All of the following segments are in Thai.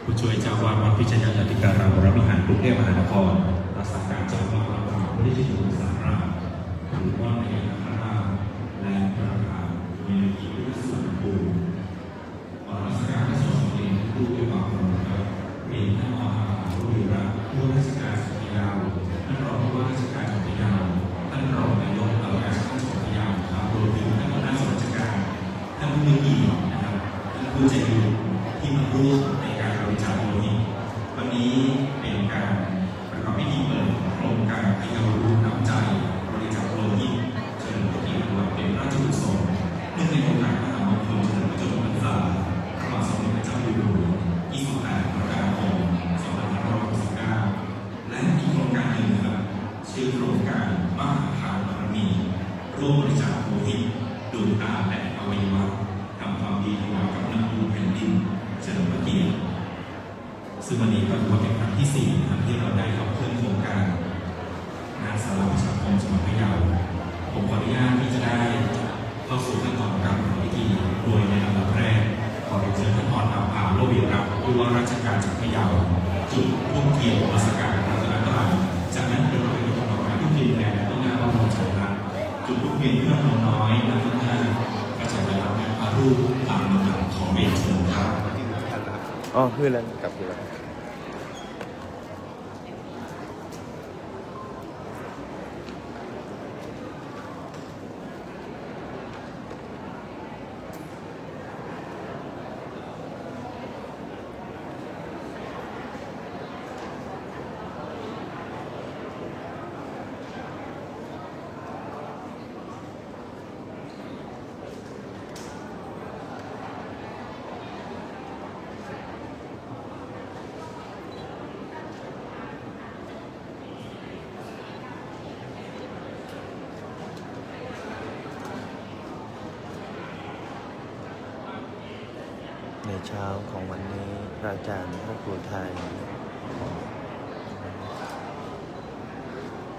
ผู้ช่วยเจ้าวาดวัดพิชยาธิการามวรวิหารกรุงเทพมหานครรักษาการเจ้าวาดวัดป่าพุทธชินสารามหรือว่าในนาคราชและประธานมูลนิธิพุทธสุนทรภูมิรักษาการพระสงฆ์เองผู้ด้วยความเคารพครับเป็นท่านมหาผู้วิรัตผู้ราชการจังหวัดพะเยาท่านรองผู้ว่าราชการจังหวัดพะเยาท่านรองนายกเหล่ากาชาติจังหวัดพะเยาครับรวมถึงท่านหัวหน้าส่วนราชการท่านผู้มีเกียรตินะครับท่านผู้ใจบุญที่มาร่วมในการบริจาคโลหิตวันนี้เป็นการประกอบพิธีเปิดโครงการพะเยารู้น้ำใจบริจาคโลหิตเฉลิมพระเกียรติเป็นพระราชกุศลเนื่องในโอกาสมหามงคลเฉลิมพระชนมพรรษาพระบาทสมเด็จพระเจ้าอยู่หัว28 กรกฎาคม 2569 และอีกโครงการหนึ่งครับชื่อโครงการมหาทานบารมีร่วมบริจาคโลหิตดวงตาและอวัยวะทำความดีถวายกับนักบุญแผ่นดินเฉลิมพระเกียรติซึ่งวันนี้ก็ถือว่าเป็นครั้งที่ 4นะครับที่เราได้ขับเคลื่อนโครงการงานสาราประชาคมจังหวัดพะเยาผมขออนุญาตที่จะได้เข้าสู่ขั้นตอนการประกอบพิธีโดยในลำดับแรกขอเรียนเชิญท่านอ่อนอาภาโลวีรัตน์ผู้ว่าราชการจังหวัดพะเยาจุดธูปเทียนนมัสการพระรัตนตรัยจากนั้นเราไปดูต่อการทุกทีแรงต้องงานพระบรมฉายาลักษณ์จุดธูปเทียนเพื่อน้องน้อยและทุกท่านก็จะได้รับพระรูปตามลำดับขอเรียนเชิญครับอ๋อคือแล้วกลับคือแล้วในเช้าของวันนี้พระอาจารย์พระครูไทย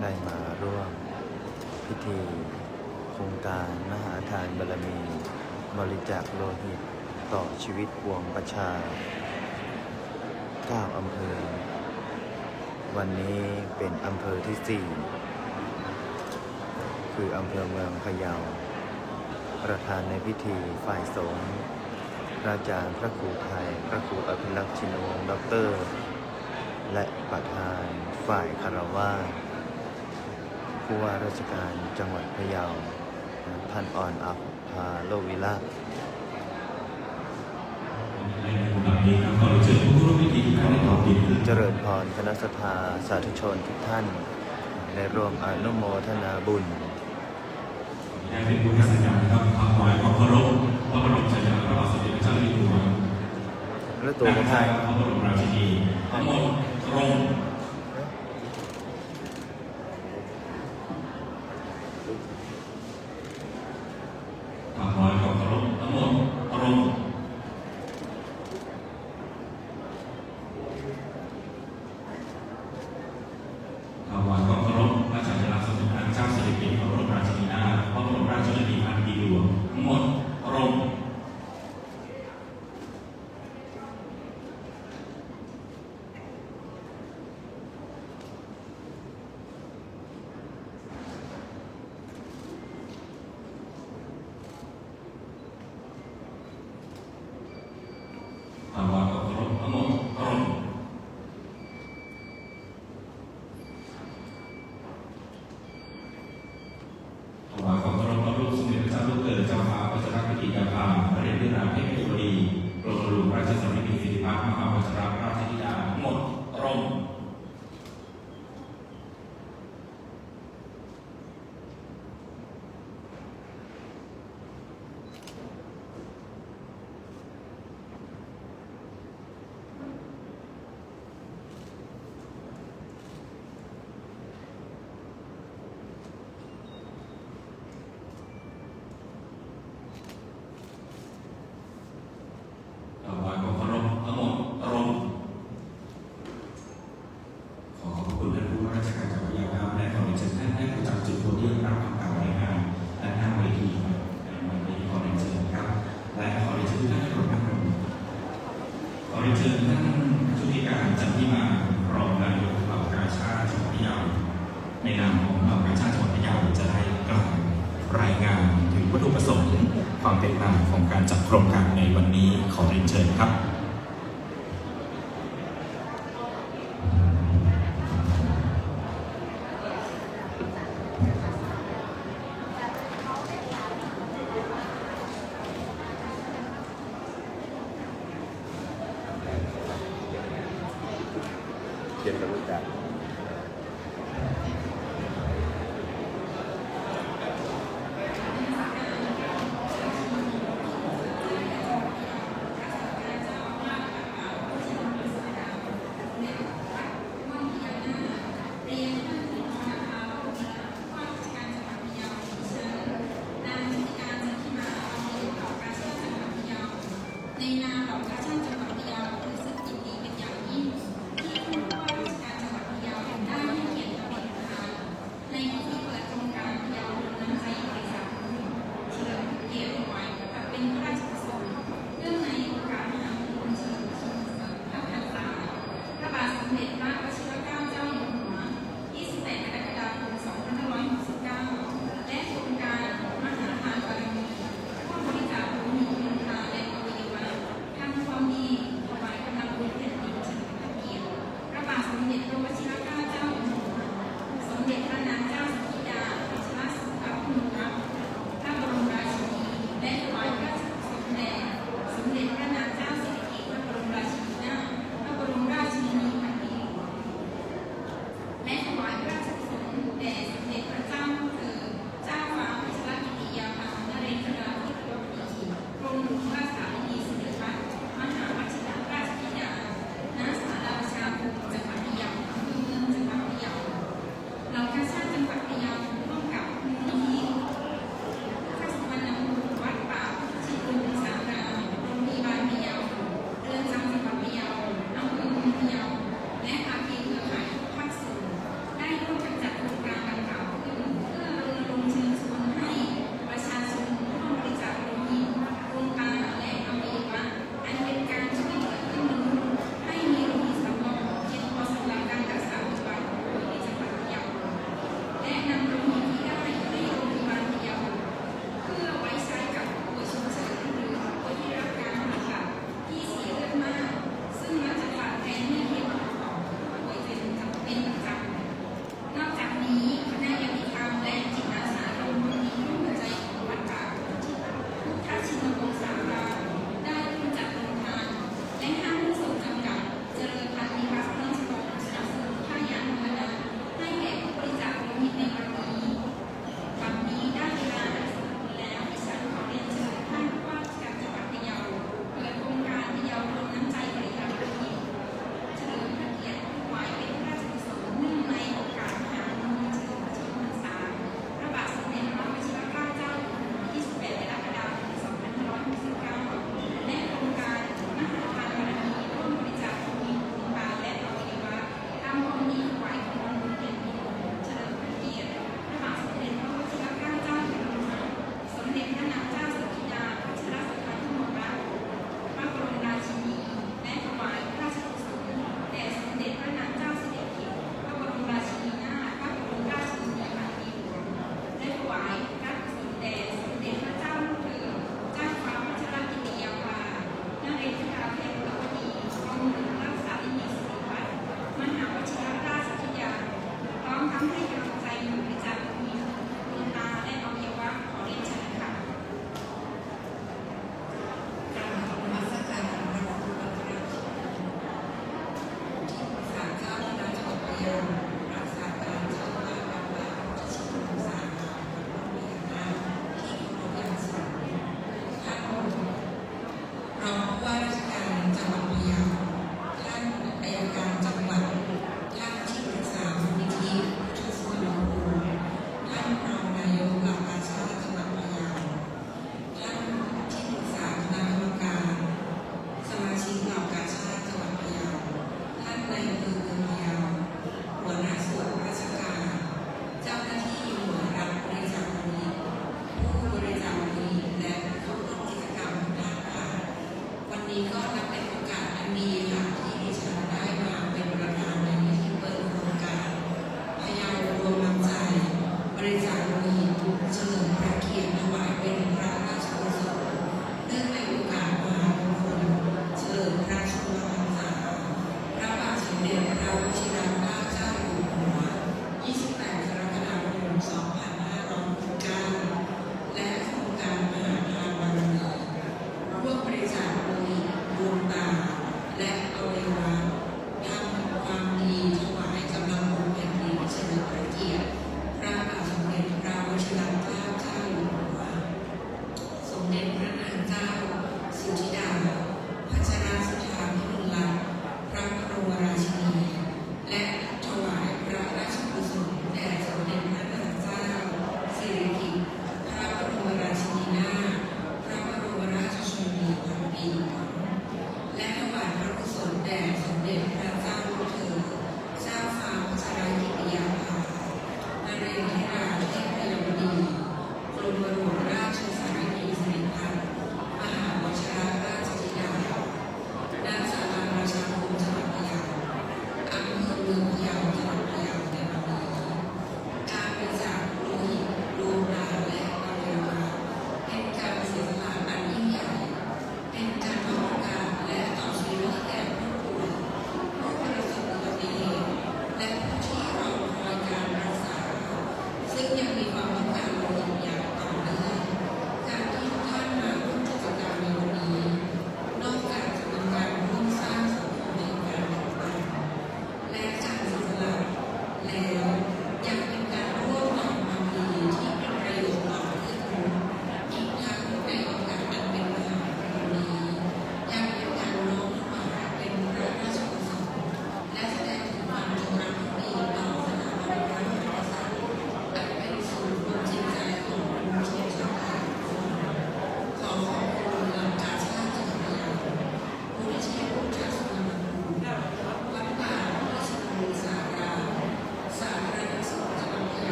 ได้มาร่วมพิธีโครงการมหาทานบารมีบริจาคโลหิตต่อชีวิตปวงประชา9 อำเภอวันนี้เป็นอำเภอที่ 4คืออำเภอเมืองพะเยาประธานในพิธีฝ่ายสงฆ์พระอาจารย์พระครูไทยพระครูอภิลักษ์ชินวงศ์ด็อกเตอร์และประธานฝ่ายคารวะผู้ว่าราชการจังหวัดพะเยาท่านอ่อนอาภาโลวิรัตน์เจริญพรคณะสภาสาธุชนทุกท่านในร่วมอนุโมทนาบุญได้เป็นผู้สัญญาครับความหมายความเคารพพระบรมฉายาลักษณ์พระบาทสมเด็จพระเจ้าอยู่หัวและตัวของไทยพระบรมราชินีทั้งหมดตรงความหมายความเคารพทั้งหมดตรงถวายความเคารพพระฉายาลักษณ์สมเด็จพระเจ้าสิริกิติ์พระบรมราชินีนาถพระบรมราชชนนีพันปีหลวงทั้งหมดตรง เป็นมาของการจัดโครงการในวันนี้ขอเรียนเชิญครับเขียนกับลูกดาบในนามเหล่ากาชาดจังหวัดพะเยารู้สึกยินดีเป็นอย่างยิ่งที่ผู้ว่าราชการจังหวัดพะเยา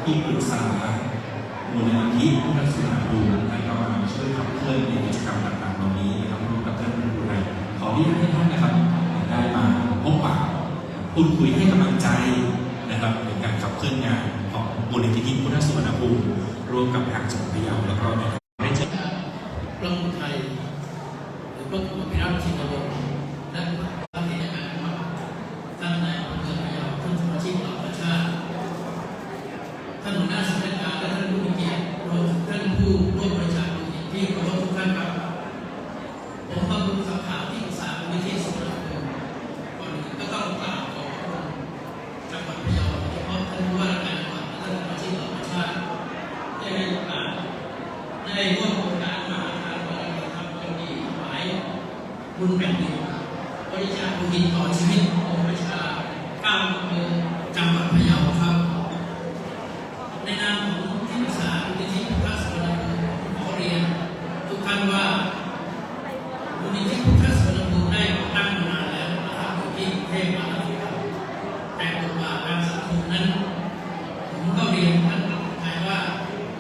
ที่ปรึกษามูลนิธิพุทธศาสนาดูท่านก็มาช่วยขับเคลื่อนในกิจกรรมต่างๆเหล่านี้นะครับร่วมกับท่านพระครูไทยขอที่ให้ท่านนะครับได้มาพบปะพูดคุยให้กำลังใจนะครับในการขับเคลื่อนงานของมูลนิธิพุทธศาสนาภูมิร่วมกับทางจังหวัดพะเยาแล้วก็ได้เจอ พระพุทธไทยหรือพระครูพิรัตน์ชินวงศ์และท่านที่ได้การมาท่านนายอำเภอพะเยาท่านสมาชิกเหล่าประชาชนท่านหัวหน้าส่วนราชการและท่านผู้มีเกียรติรวมถึงท่านผู้ร่วมบริจาคโลหิตที่เคารพทุกท่านครับผมพระบุญสังขารที่ปรึกษามูลนิธิสุนทรภูมิก่อนอื่นก็ต้องกราบขอบคุณจังหวัดพะเยาโดยเฉพาะท่านผู้ว่าราชการจังหวัดและท่านสมาชิกเหล่าประชาชนได้ให้โอกาสได้ร่วมโครงการมหาทานบารมีธรรมความดีถวายบุญแผ่นดินบริจาคโลหิตต่อชีวิตของประชา9อำเภอจังหวัดพะเยาครับ ในนามของที่ปรึกษามูลนิธิพุทธศาสนาภูมิขอเรียนทุกท่านว่ามูลนิธิพุทธศาสนาภูมิได้ก่อตั้งมานานแล้วนะครับอยู่ที่กรุงเทพมหานครแต่บทบาททางสังคมนั้นผมก็เรียนท่านไทยว่า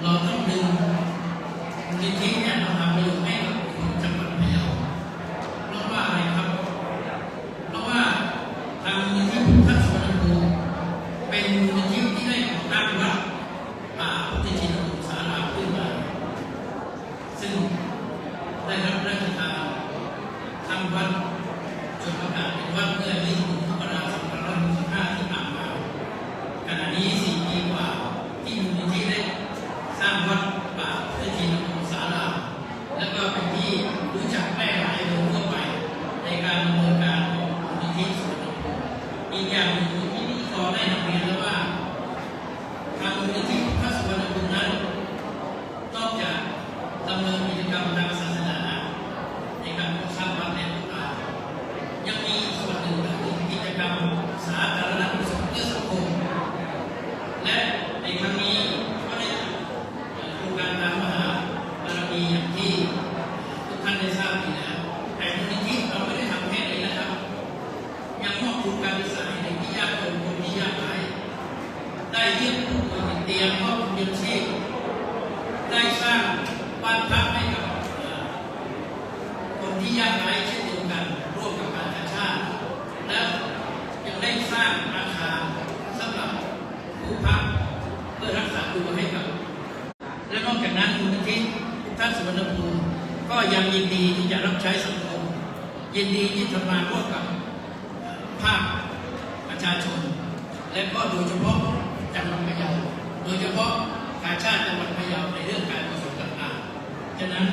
เราต้องดึงมูลนิธิเนี่ยมาทำประโยชน์ให้กับคนจังหวัดพะเยาเพราะว่าอะไรครับเพราะว่าทางมูลนิธิพุทธศาสนาภูมิเป็นมูลนิธิที่ได้ก่อตั้งวัดป่าพุทธชินราสารามขึ้นมาซึ่งได้รับราชทานทำวัดจนประกาศเป็นวัดเมื่อปีพุทธศักราช2565ที่ผ่านมาขณะนี้4 ปีกว่าที่มูลนิธิได้สร้างวัดป่าพุทธชินราสารามและก็เป็นที่รู้จักแพร่หลายโดยทั่วไปในการดำเนินการของมูลนิธิสุนทรภูมิอีกอย่างหนึ่งที่นี่ก็ได้นำเรียนแล้วว่าทางมูลนิธิพุทธศาสนาภูมินั้นนอกจากดำเนินกิจกรรมทางศาสนาในการก่อสร้างวัดและต่างๆยังมีส่วนหนึ่งก็คือกิจกรรมสาธารณกุศลเพื่อสังคมและในครั้งนี้ก็ได้โครงการตามมหาบารมีอย่างที่ทุกท่านได้ทราบดีแล้วแต่มูลนิธิเราไม่ได้ทำแค่นี้นะครับยังมอบทุนการศึกษาให้เด็กที่ยากจนคนที่ยากไร้ได้เยี่ยมผู้ป่วยติดเตียงมอบทุนยังชีพได้สร้างบ้านพักให้กับคนที่ยากไร้เช่นเดียวกันร่วมกับการชาติและยังได้สร้างอาคารสำหรับผู้พักเพื่อรักษาตัวให้กับและนอกจากนั้นมูลนิธิพุทธศาสนาภูมิก็ยังยินดีที่จะรับใช้สังคมยินดีที่ทำงานร่วมกับภาคประชาชนและก็โดยเฉพาะจังหวัดพะเยาโดยเฉพาะกาชาติจังหวัดพะเยาในเรื่องการกุศลต่างๆฉะนั้น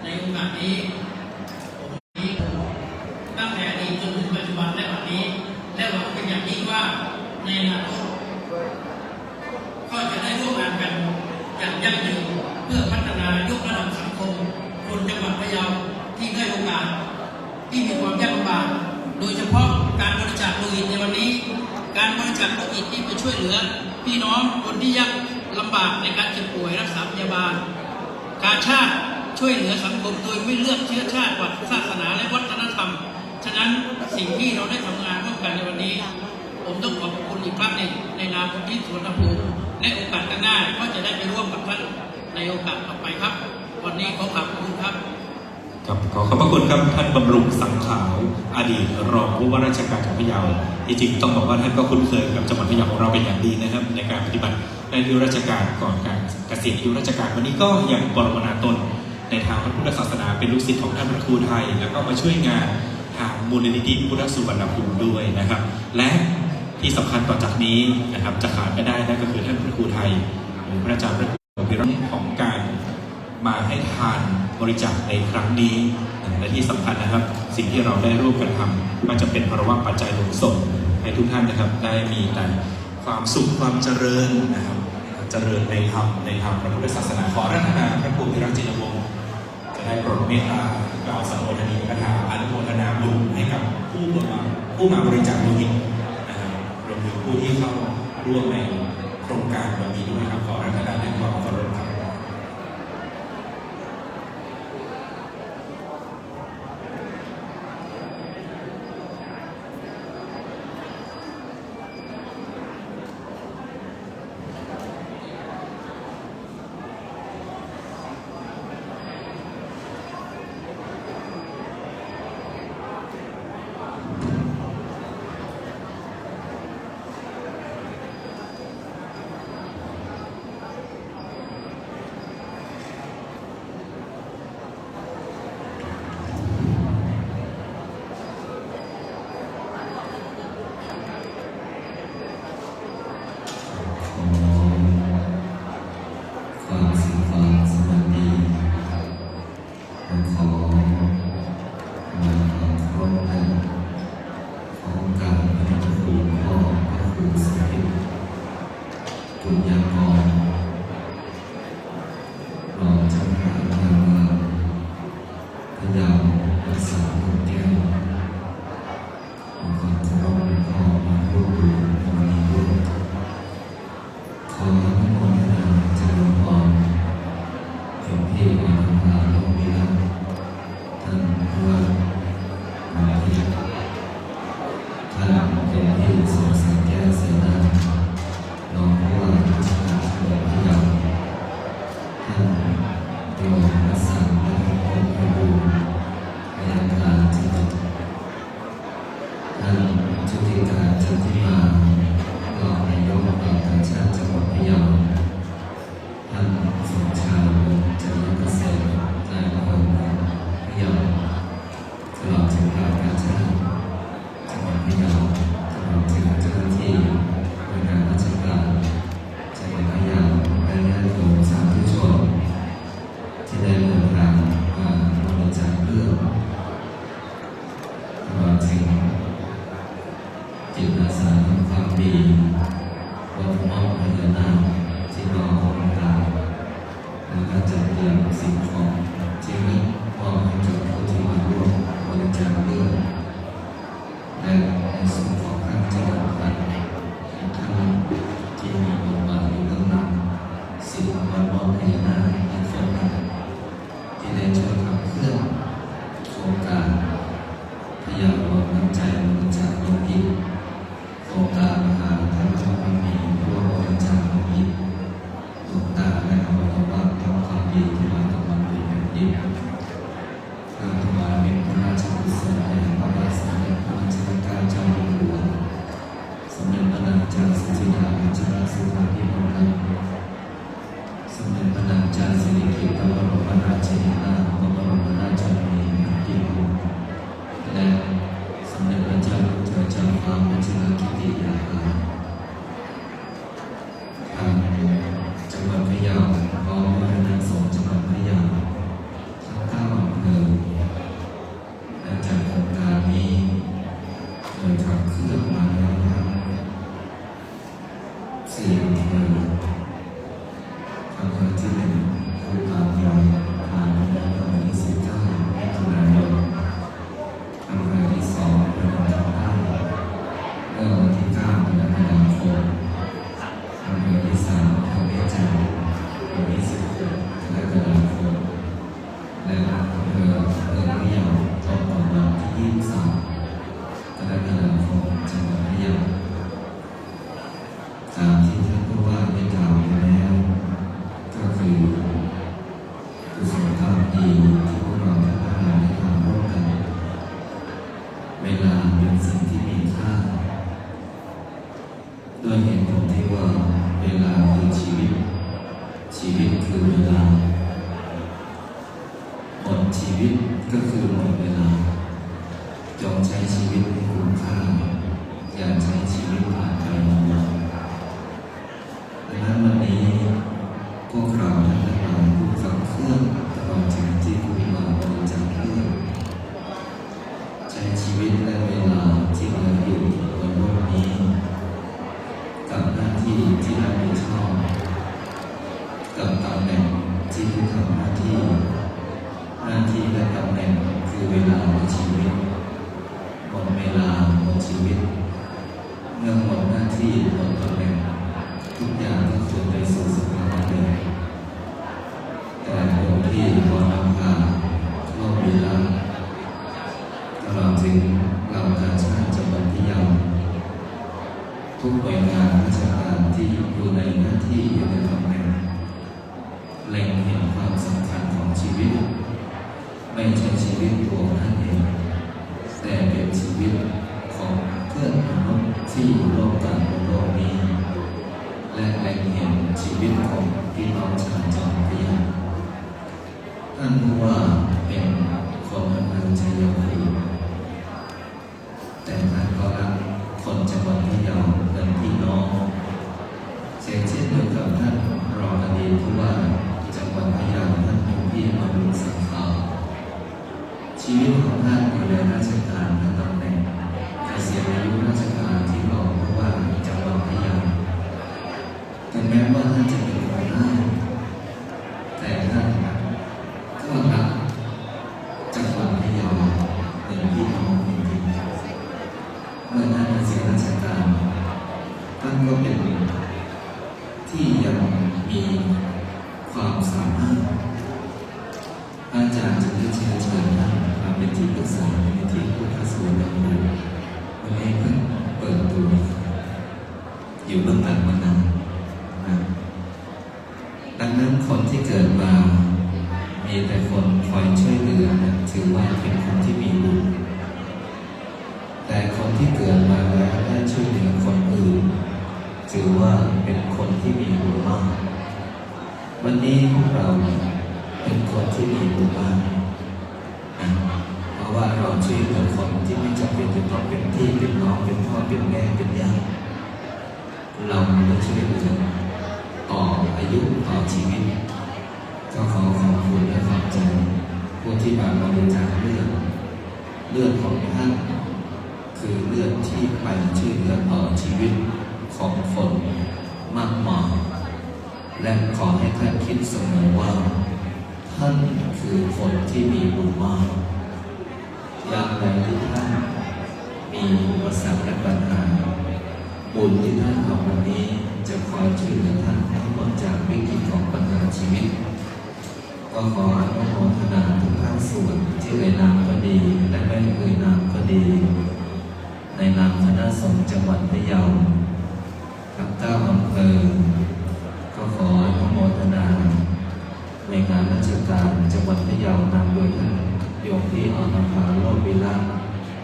ในโอกาสนี้ผมตั้งแต่อดีตจนถึงปัจจุบันและวันนี้และหวังเป็นอย่างยิ่งว่าในอนาคตก็จะได้ร่วมงานกันอย่างยั่งยืนเพื่อพัฒนายกระดับสังคมคนจังหวัดพะเยาที่ได้โอกาสที่มีความยากลำบากโดยเฉพาะการบริจาคโลหิตในวันนี้การบริจาคโลหิตที่ไปช่วยเหลือพี่น้องคนที่ยากลำบากในการเจ็บป่วยรักษาพยาบาลการชาติช่วยเหลือสังคมโดยไม่เลือกเชื้อชาติศาสนาและวัฒนธรรมฉะนั้นสิ่งที่เราได้ทำงานร่วมกันในวันนี้ผมต้องขอบคุณอีกครั้งหนึ่งในนามมูลนิธิสุนทรภูมิและโอกาสข้างหน้าก็จะได้ไปร่วมกับท่านในโอกาสต่อไปครับวันนี้ขอขอบคุณครับ ครับขอขอบพระคุณครับท่านบำรุงสังขาวอดีตรองผู้ว่าราชการจังหวัดพะเยาจริงๆต้องบอกว่าท่านก็คุ้นเคยกับจังหวัดพะเยาของเราเป็นอย่างดีนะครับในการปฏิบัติในอายุราชการก่อนการเกษียณอายุราชการวันนี้ก็ยังปรารถนาตนในทางพระพุทธศาสนาเป็นลูกศิษย์ของท่านพระครูไทยแล้วก็มาช่วยงานทางมูลนิธิพุทธสุวรรณภูมิด้วยนะครับและที่สำคัญต่อจากนี้นะครับจะขาดไม่ได้นั่นก็คือท่านพระครูไทยหรือพระอาจารย์พระครูพิรัตน์ของการมาให้ทานบริจาคในครั้งนี้และที่สำคัญนะครับสิ่งที่เราได้ร่วมกันทำก็จะเป็นภาวะปัจจัยหนุนส่งให้ทุกท่านนะครับได้มีแต่ความสุขความเจริญนะครับเจริญในธรรมพระพุทธศาสนาขอรัตนาพระครูพิรัตน์จินวงศ์จะได้โปรดเมตตากล่าวสัมโภชนีคาถาอนุโมทนาบุญให้กับผู้มาบริจาคโลหิตนะครับรวมถึงผู้ที่เข้าร่วมในโครงการแบบนี้ด้วยครับขอรัตนาในความเคารพครับ ข ปุญญากรรองเจ้าคณะอำเภอเมืองพะเยารักษาพงแก้วขอความเคารพและขอมาร่วมดูในวันนี้ด้วยขออนุโมทนาเจริญพรหลวงพี่อนุภาโลวิรัตท่านผู้ว่าราชการท่านเป็นที่สงสัยแก้วเสนารองผู้ว่าราชการจังหวัดพะเยาท่านรองรักษาและองค์การอัยการจังหวัดท่านชุติการจันทิมารองนายกองค์การชาติจังหวัดพะเยาท่านสมชายวงศ์จันทร์เกษมนายอำเภอเมืองพะเยาตลอดถึงการชาติจังหวัดพะเยาตลอดถึงเจ้าหน้าที่หน่วยงานราชการจังหวัดพะเยาและญาติโยมสาธุชนที่ได้เดินทางมาบริจาคเลือดตลอดถึงจิตอาสาทำความดีวัดมอบพญานาคที่รอโครงการแล้วก็จัดเตรียมสิ่งของที่มอบให้กับผู้ที่มาร่วมบริจาคเลือดและในส่วนของการจัดการท่านที่มีบทบาทอยู่เบื้องหลังสิ่งวัดมอบพญานาคในส่วนนั้นที่ได้ช่วยขับเคลื่อนโครงการพยารวมน้ำใจบริจาคโลหิตโครงการมหาธรรมความดีร่วมบริจาคโลหิตดวงตาและอวัยวะทำความดีที่มากับวันดีแผ่นดินการถวายเป็นพระราชกุศลแด่พระบาทสมเด็จพระวชิรเกล้าเจ้าอยู่หัวสมเด็จพระนางเจ้าสิริกิติ์พัชรสุภาพิมลรัตน์สมเด็จพระนางเจ้าสิริกิติ์พระบรมราชินีนาถพระบรมราชชนนีพันปีหลวงและสมเด็จพระเจ้าลูกเธอเจ้าฟ้าวชิรกิติยาภาทางจังหวัดพะเยาพร้อมด้วยคณะสงฆ์จังหวัดพะเยาทั้ง9อำเภอและจากโครงการนี้โดยขับเคลื่อนมาแล้วนะครับ4อำเภออำเภอที่1คือปากยอผ่านมาแล้ววันที่19มิถุนายนอำเภอที่2เป็นวันที่9เมื่อวันที่9กรกฎาคมอำเภอที่3อำเภอแม่จันทร์วันที่16กรกฎาคมและอำเภอเมืองพะเยาตรงต่อวันที่23กรกฎาคมจังหวัดพะเยาตามที่ท่านผู้ว่าได้กล่าวไว้แล้วก็คือกุศลธรรมดีที่พวกเราทั้งหลายได้ทำร่วมกันเวลาเป็นสิ่งที่มีค่าด้วยเหตุผลที่ว่าเวลาคือชีวิตชีวิตคือเวลาหมดชีวิตก็คือหมดเวลาจงใช้ชีวิตให้คุ้มค่าอย่าใช้ชีวิตผ่านไปวันๆดังนั้นวันนี้พวกเราทั้งหลายผู้ขับเคลื่อนตลอดถึงที่ผู้มาบริจาคเลือดใช้ชีวิตและเวลาที่เราอยู่บนโลกนี้กับหน้าที่ที่เราไม่ชอบกับตำแหน่งที่ผู้ทำหน้าที่และตำแหน่งคือเวลาในชีวิตหมดเวลาหมดชีวิตเมื่อหมดหน้าที่หมดตำแหน่งทุกอย่างก็ควรไปสู่สุคติเดิมแต่หลวงพี่ขอนำพาโลกวิลาตลอดถึงเหล่าการชาติจังหวัดพะเยาทุกหน่วยงานราชการที่อยู่ในหน้าที่อยู่ในตำแหน่งเล็งเห็นความสำคัญของชีวิตไม่ใช่ชีวิตตัวท่านเองแต่เป็นชีวิตของเพื่อนมนุษย์ที่อยู่ร่วมกันบนโลกนี้และเล็งเห็นชีวิตของพี่น้องชาวจังหวัดพะเยาท่านผู้ว่าเป็นคนอำเภอชัยภูมิแต่ท่านก็รักคนจังหวัดพะเยาเป็นพี่น้องเช่นเดียวกับท่านรองอดีตผู้ว่าจังหวัดพะเยาท่านผู้พี่อรุณสังขารชีวิตของท่านอยู่ในราชการและตำแหน่งเกษียณอายุราชการที่รองผู้ว่าจังหวัดพะเยาถึงแม้ ม้ว่าท่านจะเป็นคนง่ายแต่ท่านก็รักจังหวัดพะเยาเหมือนพี่น้องจริงๆเมื่อท่านเป็นเสียราชการท่านก็เป็นที่ยังมีความสามารถอาจารย์จะได้เชิญท่านมาเป็นที่ปรึกษาในที่พุทธสวนดำเนินวันนี้เพิ่งเปิดตัวอยู่เบื้องหลังมานานนะดังนั้นคนที่เกิดมามีแต่คนคอยช่วยเหลือถือว่าเป็นคนที่มีบุญแต่คนที่เกิดมาแล้วได้ช่วยเหลือคนอื่นถือว่าเป็นคนที่มีบุญมากวันนี้พวกเราเป็นคนที่มีบุญมากนะเพราะว่าเราช่วยเหลือคนที่ไม่จำเป็นจะต้องเป็นพี่เป็นน้องเป็นพ่อเป็นแม่เป็นญาติเราได้ช่วยเหลือต่ออายุต่อชีวิตก็ขอขอบคุณและขอบใจผู้ที่มาบริจาคเลือดของท่านคือเลือดที่ไปช่วยเหลือต่อชีวิตของคนมากมายและขอให้ท่านคิดเสมอว่าท่านคือคนที่มีบุญมากอย่างไรที่ท่านมีอุปสรรคและปัญหาบุญที่ท่านทำวันนี้จะคอยช่วยเหลือท่านให้พ้นจากวิกฤตของปัญหาชีวิตก็ขออนุโมทนาทุกภาคส่วนที่เอ่ยนามก็ดีและไม่เอ่ยนามก็ดีในนามคณะสงฆ์จังหวัดพะเยาทั้ง9 อำเภอก็ขออนุโมทนาในงานราชการจังหวัดพะเยานำโดยท่านโยมที่อรภาโลวิลาภ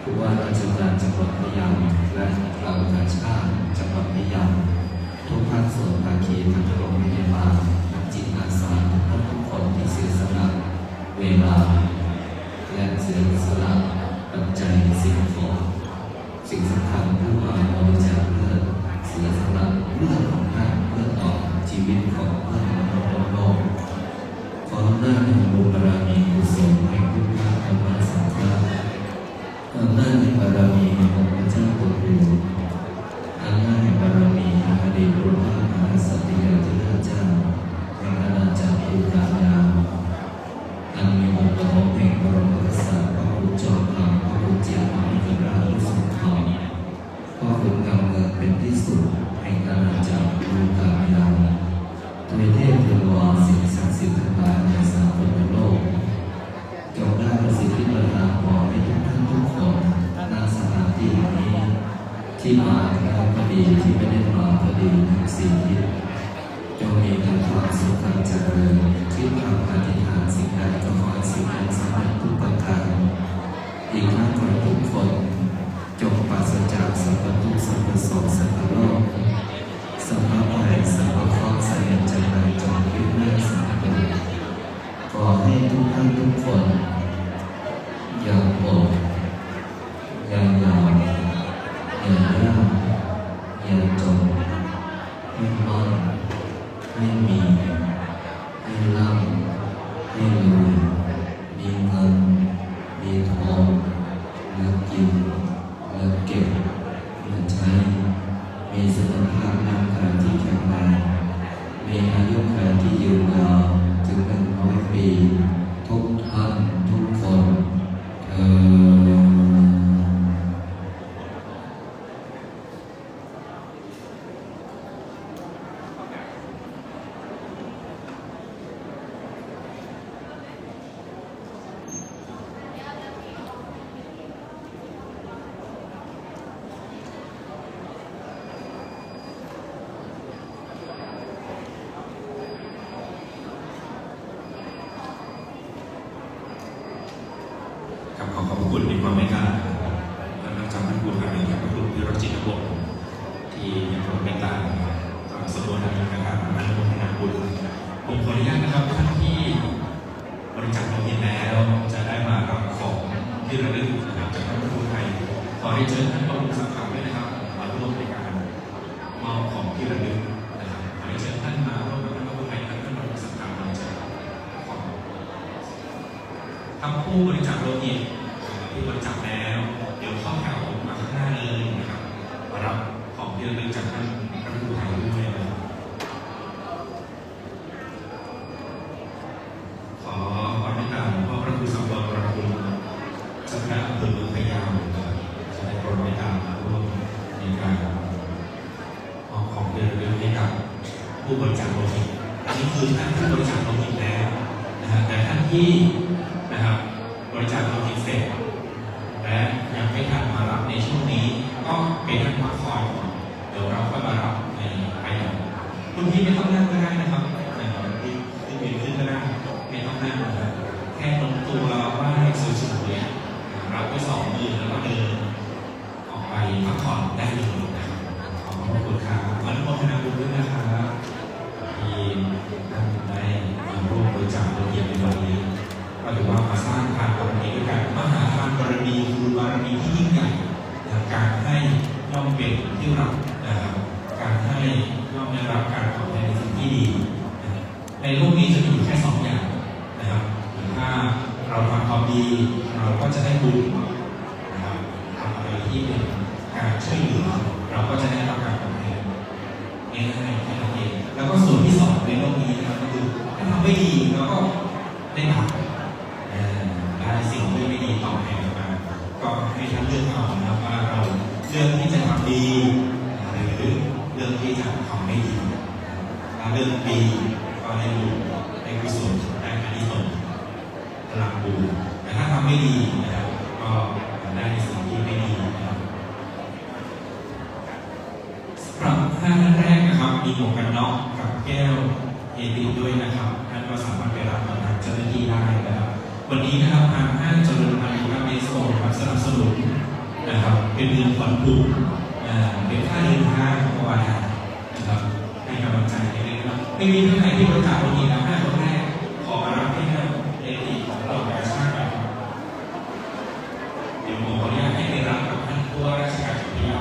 ผู้ว่าราชการจังหวัดพะเยาและเหล่ากาชาติจังหวัดพะเยาทุกภาคส่วนภาคีทั้งโรงพยาบาลจิตอาสาทุกคนที่เสียสละเวลาและเสียสละปัจจัยสิ่งของสิ่งสำคัญผู้มาบริจาคเลือดเสียสละเลือดของท่านเพื่อต่อชีวิตของเพื่อนมนุษย์โลกขอหน้าแห่งบุญบารมีกุศลแห่งพุทธธรรมสังฆะอำนาจแห่งบารมีแห่งองค์พระเจ้าปกครองอำนาจแห่งบารมีแห่งอดีตพระมหากษัตริยาธิราชเจ้าแห่งอาณาจักรภูกาญาอันมีองค์ประกอบแห่งบรมกษัตริย์พระพุทธเจ้าพระพุทธเจ้าพระมิตรราชทรงธรรมพระคุณกำเนิดเป็นที่สุดแห่งอาณาจักรภูกาญาโดยเทพเทวาสิ่งศักดิ์สิทธิ์ทั้งหลายในสากลโลกจงได้ประสิทธิประทานพรให้ทุกท่านทุกคนณสถานที่นี้ที่มาแล้วก็ดีที่ไม่ได้มาก็ดีทั้งสี่ทิศจงมีแต่ความสุขความเจริญคิดทำอธิษฐานสิ่งใดก็ขอให้สิ่งนั้นสำเร็จทุกประการอีกทั้งขอให้ทุกคนจงปราศจากสัพพทุกข์สัพพโศกสัพพโรคสัพพภัยสัพพเคราะห์เสียใจใดจงคิดเรื่องสัพพะขอให้ทุกท่านทุกคนอย่าโกรธอย่าหยาบอย่ายากอย่าจนให้มั่นให้มีให้ร่ำให้รวยมีเงินมีทองเงินกินเงินเก็บเงินใช้มีสุขภาพร่างกายที่แข็งแรงมีอายุขัยที่ยืนยาวถึง100 ปีทุกท่านทุกคนขอขอบคุณในความเมตตาและนักจำท่านผู้ทำในพระพุทธวิรจิตบุตรที่มีความเมตตาสมบูรณ์นะครับอนุโมทนาบุญผมขออนุญาตนะครับท่านที่บริจาคโลหิตแล้วจะได้มารับของที่ระลึกนะครับจากท่านผู้ไทยขอให้เชิญท่านประมุขสังฆะด้วยนะครับมาร่วมในการมอบของที่ระลึกนะครับขอให้เชิญท่านมาร่วมกับท่านผู้ไทยท่านประมุขสังฆะมาจะของทั้งผู้บริจาคโลหิตที่บริจาคแล้วเดี๋ยวเข้าแถวมาข้างหน้าเลยนะครับมารับของที่ระลึกจากท่านพระครูไทยด้วยนะครับ หิตอันนี้คือท่านที่บริจาคโลหิตแล้วนะฮะแต่ท่านที่นะครับบริจาคโลหิตเสร็จและยังไม่ทันมารับในช่วงนี้ก็ไปนั่งพักคอยก่อนเดี๋ยวเราก็มารับในภายหลังคุณพี่ไม่ต้องนั่งก็ได้นะครับขึ้นเวียนขึ้นก็ได้ไม่ต้องนั่งนะครับแค่ตรงตัวว่าให้สวยๆรับไว้2 มือแล้วก็เดินออกไปพักผ่อนได้เลยนะครับขอบคุณครับอนุโมทนาบุญด้วยนะครับที่ท่านได้มาร่วมบริจาคโลหิตในวันนี้ก็ถือว่ามาสร้างทานบารมีด้วยกันมหาทานบารมีคือบารมีที่ยิ่งใหญ่การให้ย่อมเป็นที่รักนะครับการให้ย่อมได้รับการตอบแทนในสิ่งที่ดีในโลกนี้จะมีอยู่แค่2 อย่างนะครับถ้าเราทำความดีเราก็จะได้บุญนะครับทำอะไรที่เป็นการช่วยเหลือเราก็จะได้รับการตอบแทนง่ายๆแค่นั้นเองแล้วก็ส่วนที่2ในโลกนี้นะครับก็คือถ้าทำไม่ดีเราก็ได้บาปได้สิ่งที่ไม่ดีตอบแทนมาก็ให้ท่านเลือกเอานะครับว่าเราเลือกที่จะทำดีหรือเลือกที่จะทำไม่ดีถ้าเลือกดีก็ได้บุญได้กุศลได้อานิสงส์พลังบุญแต่ถ้าทำไม่ดีนะครับก็ได้สิ่งที่ไม่ดีนะครับสำหรับ5 ท่านแรกนะครับมีหมวกกันน็อกกับแก้วเอติด้วยนะครับท่านก็สามารถไปรับกับทางเจ้าหน้าที่ได้นะครับวันนี้นะครับทางห้างเจริญพันธุ์ครับได้ส่งสนับสนุนนะครับเป็นเงินขวัญถุงเป็นค่าเดินทางประวัตินะครับให้กำลังใจในเรื่องนั้นไม่มีท่านไหนที่บริจาคโลหิตนะ5 คนแรกขอมารับให้ท่านเอติของเราประชาชนครับเดี๋ยวผมขออนุญาตให้ไปรับกับท่านผู้ว่าราชการจังหวัดพะเยา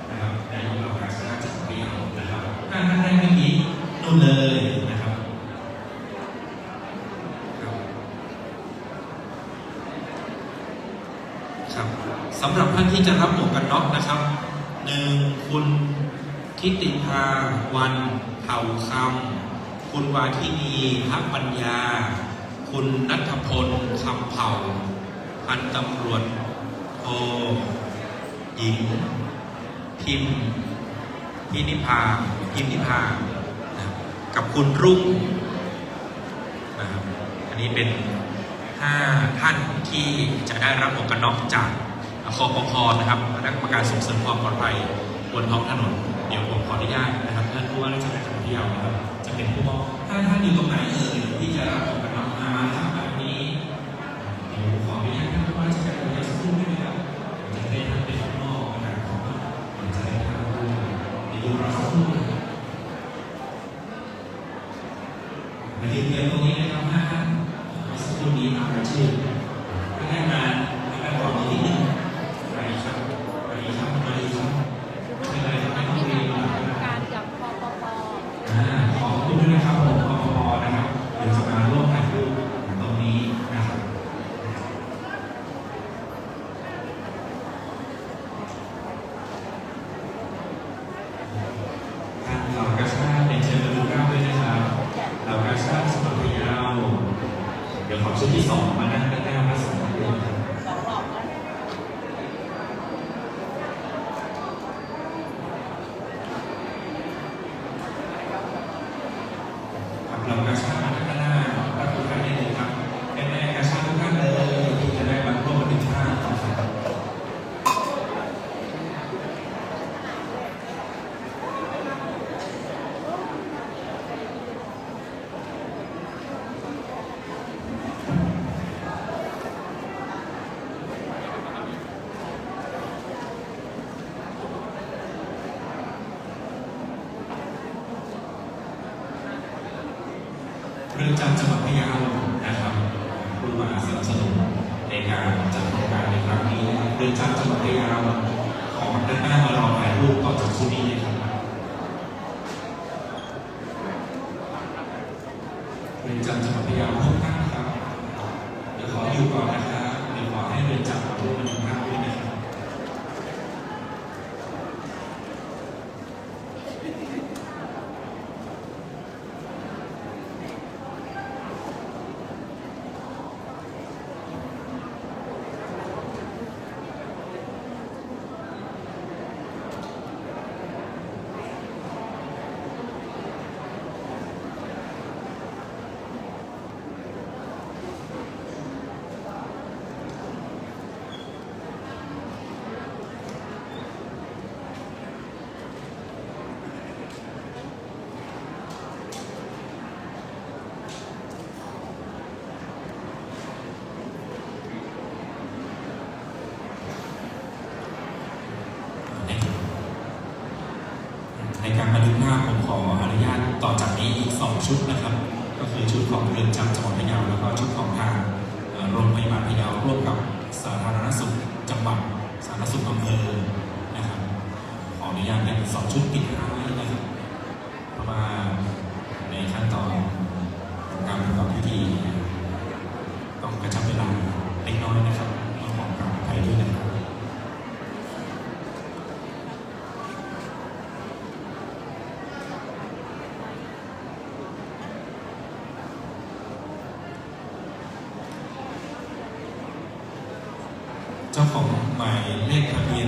นะครับนายกเหล่ากาชาดจังหวัดพะเยานะครับ5 ท่านแรกเมื่อกี้นู่นเลยนะครับครับสำหรับท่านที่จะรับหมวกกันน็อกนะครับ1คุณทิติภาวันเผ่าคำคุณวาทินีทัพปัญญาคุณณัฐพลคำเผ่าพันตำรวจโทหญิงพิมนิพากับคุณรุ่งนะครับอันนี้เป็น5 ท่านที่จะได้รับหมวกกันน็อกจากคปภ.นะครับคณะกรรมการส่งเสริมความปลอดภัยบนท้องถนนเดี๋ยวผมขออนุญาตนะครับท่านผู้ว่าราชการจังหวัดพะเยานะครับจะเป็นผู้มอบถ้าท่านอยู่ตรงไหนที่จะรับหมวกกันน็อกมาทำแบบนี้เดี๋ยวขออนุญาตท่านผู้ว่าราชการจังหวัดพะเยาสักครู่ได้ไหมครับจะได้ท่านเป็นผู้มอบนะครับของจะได้ท่านผู้ในยุคเราสักครู่มายืนยันตรงนี้นะครับ5 ท่านสักครู่นี้ตามรายชื่อท่านได้มาก่อนนิดนึงไปครับเป็นไรทำไมต้องเรียนการกับคปป.ขอบคุณด้วยนะครับผมคปป.นะครับเดี๋ยวจะมาร่วมถ่ายรูปตรงนี้นะครับท่านเหล่ากาชาดเป็นเชิญมาดูภาพด้วยนะครับเหล่ากาชาดจังหวัดพะเยาเดี๋ยวขอชุดที่2มานั่งด้านหน้าพระสงฆ์ด้วยครับเรากระชากมาข้างหน้ารับทุกท่านได้เลยครับเป็นแรงกระชากทุกท่านเลยที่จะได้มาร่วมบันทึกภาพนะครับเรือนจำจังหวัดพะเยานะครับผู้มาสนับสนุนในการจัดโครงการในครั้งนี้เรือนจำจังหวัดพะเยาขอด้านหน้ามารอถ่ายรูปต่อจากชุดนี้เลยครับเรือนจำจังหวัดพะเยาทุกท่านครับเดี๋ยวขออยู่ก่อนนะครับเดี๋ยวขอให้เรือนจำมาร่วมบันทึกภาพด้วยนะครับ ทุกภาพผมขออนุญาตต่อจากนี้อีก2ชุดนะครับ ก็คือชุดของเรือนจำจังหวัดพะเยาแล้วก็ชุดของทางโรงพยาบาลพะเยาร่วมกับสาธารณสุขจังหวัดสาธารณสุขอำเภอนะครับขออนุญาตเป็น2ชุดปิดท้ายนะครับเพราะว่าในขั้นตอนการประกอบพิธีต้องกระชับเวลาเล็กน้อยนะครับต้องขอกราบอภัยด้วยนะครับเจ้าของหมายเลขทะเบียน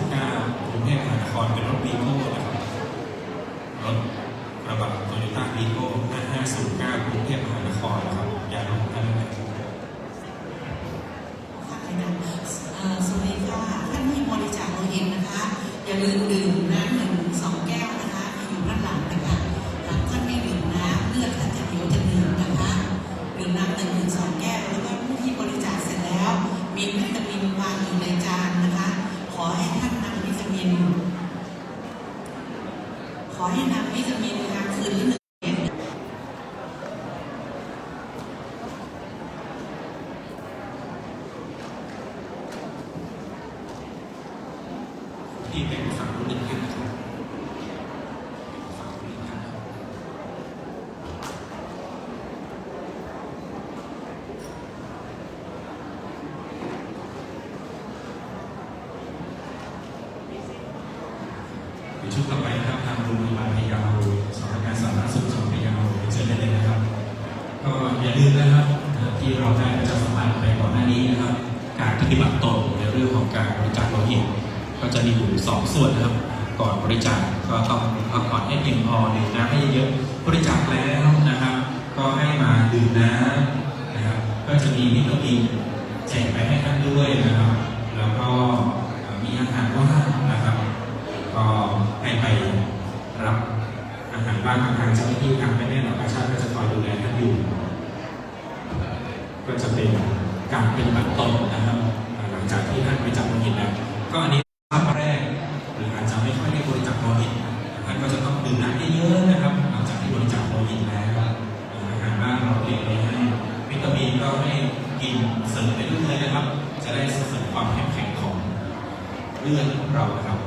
5509 กรุงเทพมหานครเป็นรถวีโก้นะครับรถกระบะโตโยต้าวีโก้ 5509 กรุงเทพมหานครนะครับยาลงท่านนะครับ สวัสดีค่ะท่านที่บริจาคโลหิตนะคะ อย่าลืมดื่มน้ำ1-2 แก้วนะคะอยู่ด้านหลังนะคะหากท่านไม่ดื่มน้ำเลือดท่านจะเขียวจะดื่มนะคะดื่มน้ำ1-2 แก้วแล้วก็ผู้ที่บริจาคเสร็จแล้วมีวิตามินวางอยู่ในจานนะคะ ขอให้ท่านนำวิตามินมาคืนละ1 ที่เป็นฝั่งรุ่นหนึ่งขึ้นนะครับฝั่งรุ่นหนึ่งนะครับในชุดต่อไปนะครับทางโรงพยาบาลพะเยาสำนักงานสาธารณสุขจังหวัดพะเยาเชิญได้เลยนะครับก็อย่าลืมนะครับที่เราได้ประชาสัมพันธ์ไปก่อนหน้านี้นะครับการปฏิบัติตนในเรื่องของการบริจาคโลหิตก็จะมีอยู่2 ส่วนนะครับก่อนบริจาคก็ต้องพักผ่อนให้เพียงพอดื่มน้ำให้เยอะบริจาคแล้วนะครับก็ให้มาดื่มน้ำนะครับก็จะมีวิตามินแจกไปให้ท่านด้วยนะครับแล้วก็มีอาหารว่างนะครับก็ให้ไปรับอาหารว่างทางเจ้าหน้าที่ทางแม่เหล่ากาชาติก็จะคอยดูแลท่านอยู่ก็จะเป็นการปฏิบัติตนนะครับหลังจากที่ท่านบริจาคโลหิตแล้วก็อันนี้ภาพแรกหรืออาจจะไม่ค่อยได้บริจาคโลหิตท่านก็จะต้องดื่มน้ำเยอะๆนะครับหลังจากที่บริจาคโลหิตแล้วอาหารบ้างเราเตรียมไว้ให้วิตามินก็ให้กินเสริมไปเรื่อยๆนะครับจะได้เสริมความเข้มแข็งของเลือดเราครับ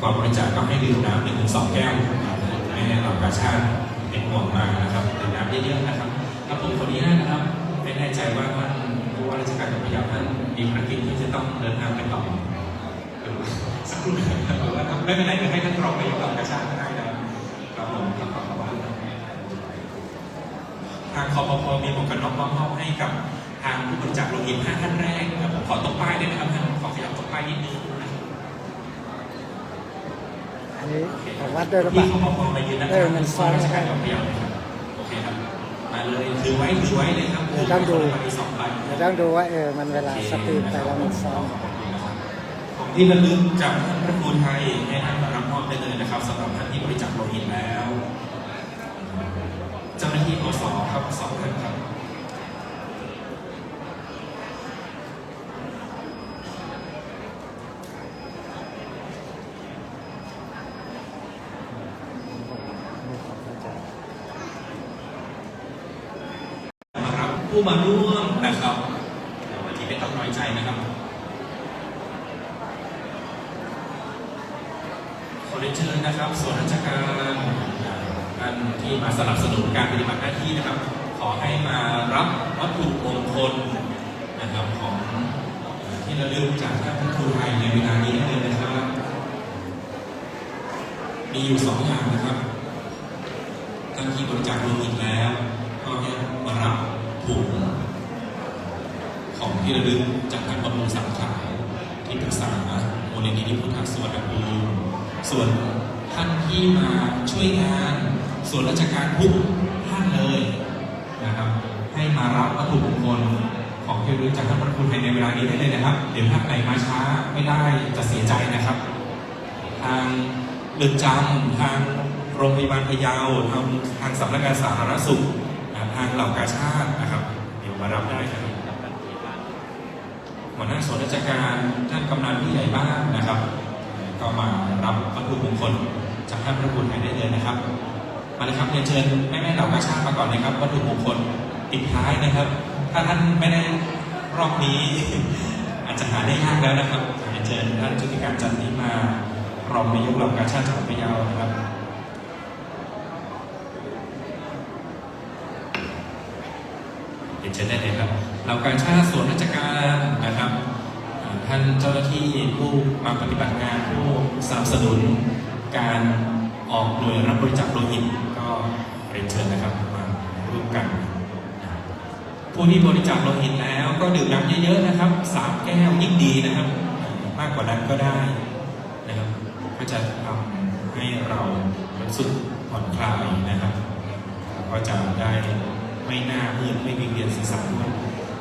ก่อนบริจาคก็ให้ดื่มน้ำ1-2 แก้วไม่ให้เรากระชากเป็นห่วงมากนะครับดื่มน้ำเยอะๆนะครับแล้วผมขออนุญาตนะครับไม่แน่ใจว่าท่านผู้ว่าราชการจังหวัดพะเยาท่านมีภารกิจที่จะต้องเดินทางไปต่อสักครู่นะครับหรือว่าไม่เป็นไรก็ให้ท่านรองนายกเหล่ากาชาติได้นะครับผมขอบคุณว่าทางคปภมีหมวกกันน็อกมอบให้กับทางผู้บริจาคโลหิต5 ท่านแรกนะครับผมขอตบป้ายได้ไหมครับท่านขอขยับตบป้ายนิดนึงอันนี้ของวัดด้วยหรือเปล่ามันซ้อนนะครับโอเคครับมาเลยถือไว้เลยครับต้องดู 2 ใบ ต้องดูว่ามันเวลาสตรีมไปแล้วมันซ้อน ของที่ระลึกจากท่านพระครูไทยให้ท่านมารับมอบได้เลยนะครับสำหรับท่านที่บริจาคโลหิตแล้วเจ้าหน้าที่อสครับ2 ท่านครับผู้มาร่วมนะครับวันนี้ไม่ต้องน้อยใจนะครับขอเรียนเชิญนะครับส่วนราชการท่านที่มาสนับสนุนการปฏิบัติหน้าที่นะครับขอให้มารับวัตถุมงคลนะครับของที่ระลึกจากท่านพระครูไทยในเวลานี้ได้เลยนะครับมีอยู่2 อย่างนะครับท่านที่บริจาคโลหิตแล้วก็ให้มารับถุงของที่ระลึกจากท่านบำรุงสังขารที่ปรึกษามูลนิธิพุทธสวัสดิภูมิส่วนท่านที่มาช่วยงานส่วนราชการทุกท่านเลยนะครับให้มารับวัตถุมงคลของที่ระลึกจากท่านพระครูไทยในเวลานี้ได้เลยนะครับเดี๋ยวถ้าใครมาช้าไม่ได้จะเสียใจนะครับทางเรือนจำทางโรงพยาบาลพะเยาทางสำนักงานสาธารณสุขทางเหล่ากาชาตินะครับเดี๋ยวมารับได้ครับหัวหน้าส่วนราชการท่านกำนันผู้ใหญ่บ้านนะครับ ก็มารับวัตถุมงคลจากท่านพระครูไทยได้เลยนะครับมาเลยครับเรียนเชิญแม่ๆเหล่ากาชาติมาก่อนเลยครับวัตถุมงคลปิดท้ายนะครับ ถ้าท่านไม่ได้รอบนี้ อาจจะหาได้ยากแล้วนะครับเรียนเชิญท่านจุติการจันทร์นี้มารองนายกเหล่ากาชาติจังหวัดพะเยานะครับเรียนเชิญได้เลยครับเหล่ากาชาติส่วนราชการนะครับท่านเจ้าหน้าที่ผู้มาปฏิบัติงานผู้สนับสนุนการออกหน่วยรับบริจาคโลหิตก็เรียนเชิญนะครับมาร่วมกันผู้ที่บริจาคโลหิตแล้วก็ดื่มน้ำเยอะๆนะครับ3 แก้วยิ่งดีนะครับมากกว่านั้นก็ได้นะครับก็จะทำให้เรารู้สึกผ่อนคลายนะครับก็จะได้ไม่หน้ามืดไม่วิงเวียนศีรษะด้วย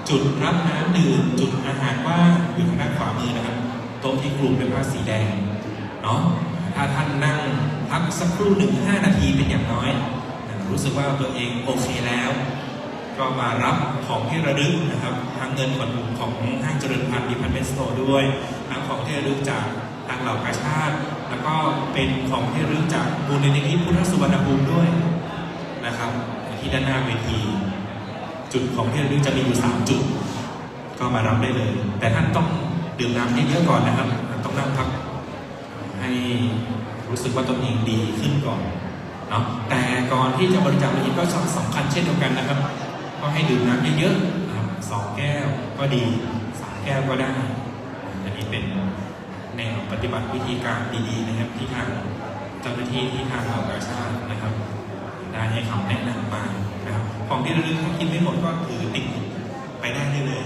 จุดรับน้ำดื่มจุดอาหารว่างอยู่ทางด้านขวามือนะครับโต๊ะที่คลุมด้วยผ้าสีแดงเนาะถ้าท่านนั่งพักสักครู่1-5 นาทีเป็นอย่างน้อยรู้สึกว่าตัวเองโอเคแล้วก็มารับของที่ระลึกนะครับทั้งเงินของห้างเจริญพันธุ์Department Storeด้วยทั้งของที่ระลึกจากทางเหล่ากาชาติแล้วก็เป็นของที่ระลึกจากมูลนิธิพุทธสุวรรณภูมิด้วยนะครับที่ด้านหน้าเวทีจุดของที่ระลึกจะมีอยู่3 จุดก็มารับได้เลยแต่ท่านต้องดื่มน้ำเยอะๆก่อนนะครับต้องนั่งพักให้รู้สึกว่าตนเองดีขึ้นก่อนเนาะแต่ก่อนที่จะบริจาคโลหิตก็สำคัญเช่นเดียวกันนะครับก็ให้ดื่มน้ำเยอะๆนะครับ2 แก้วก็ดี3 แก้วก็ได้อันนี้เป็นแนวปฏิบัติวิธีการดีๆนะครับที่ทางเจ้าหน้าที่ที่ทางเหล่ากาชาตินะครับได้ให้คำแนะนำมานะครับของที่ระลึกถ้ากินไม่หมดก็ถือติดไปได้เลย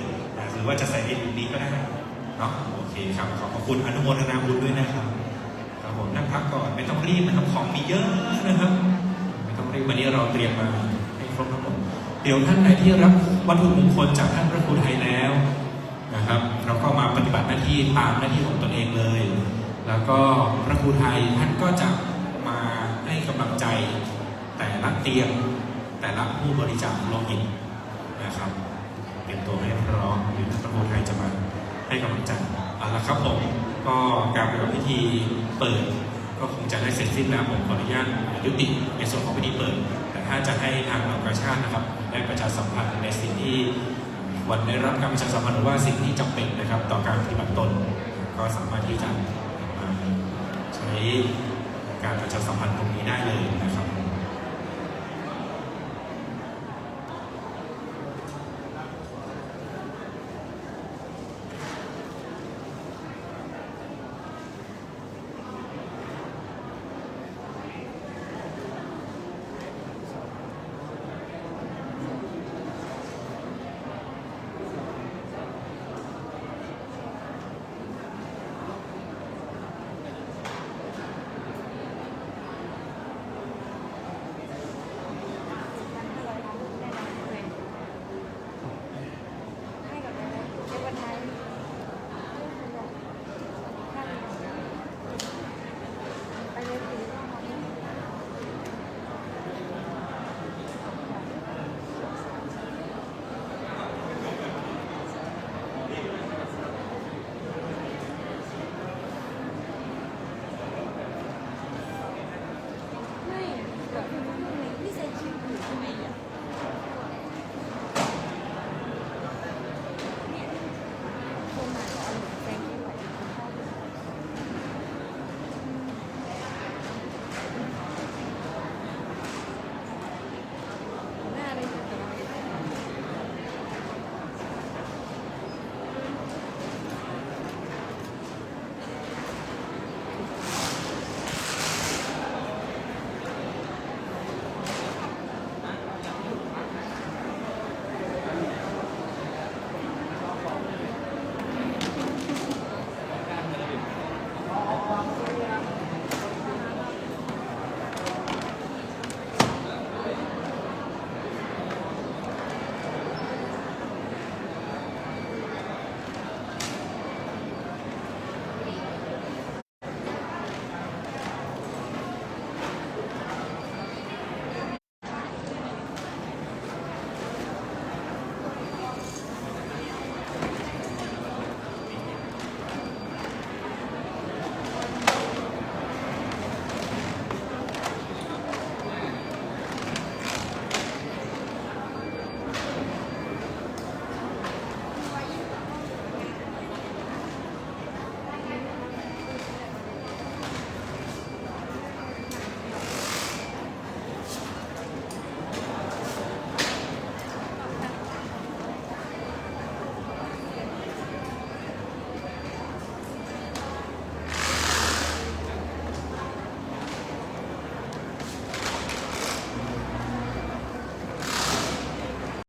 หรือว่าจะใส่ในถุงนี้ก็ได้เนาะโอเคครับขอบคุณอนุโมทนาบุญด้วยนะครับครับผมนั่งพักก่อนไม่ต้องรีบนะครับของมีเยอะนะครับไม่ต้องรีบวันนี้เราเตรียมมาให้ครบทั้งหมดเดี๋ยวท่านไหนที่รับวัตถุมงคลจากท่านพระครูไทยแล้วนะครับเราก็มาปฏิบัติหน้าที่ตามหน้าที่ของตนเองเลยแล้วก็พระครูไทยท่านก็จะมาให้กำลังใจแต่ละเตียงแต่ละผู้บริจาคโลหิตนะครับเตรียมตัวให้พร้อมอยู่พระครูไทยจะมาให้กำลังใจเอาละครับผมก็การปฏิบัติพิธีเปิดก็คงจะได้เสร็จสิ้นแล้วผมขออนุญาตยุติในส่วนของพิธีเปิดแต่ถ้าจะให้ทางเหล่ากาชาตินะครับได้ประชาสัมพันธ์ในสิ่งที่วันได้รับการประชาสัมพันธ์หรือว่าสิ่งที่จำเป็นนะครับต่อการปฏิบัติตนก็สามารถที่จะใช้การประชาสัมพันธ์ตรงนี้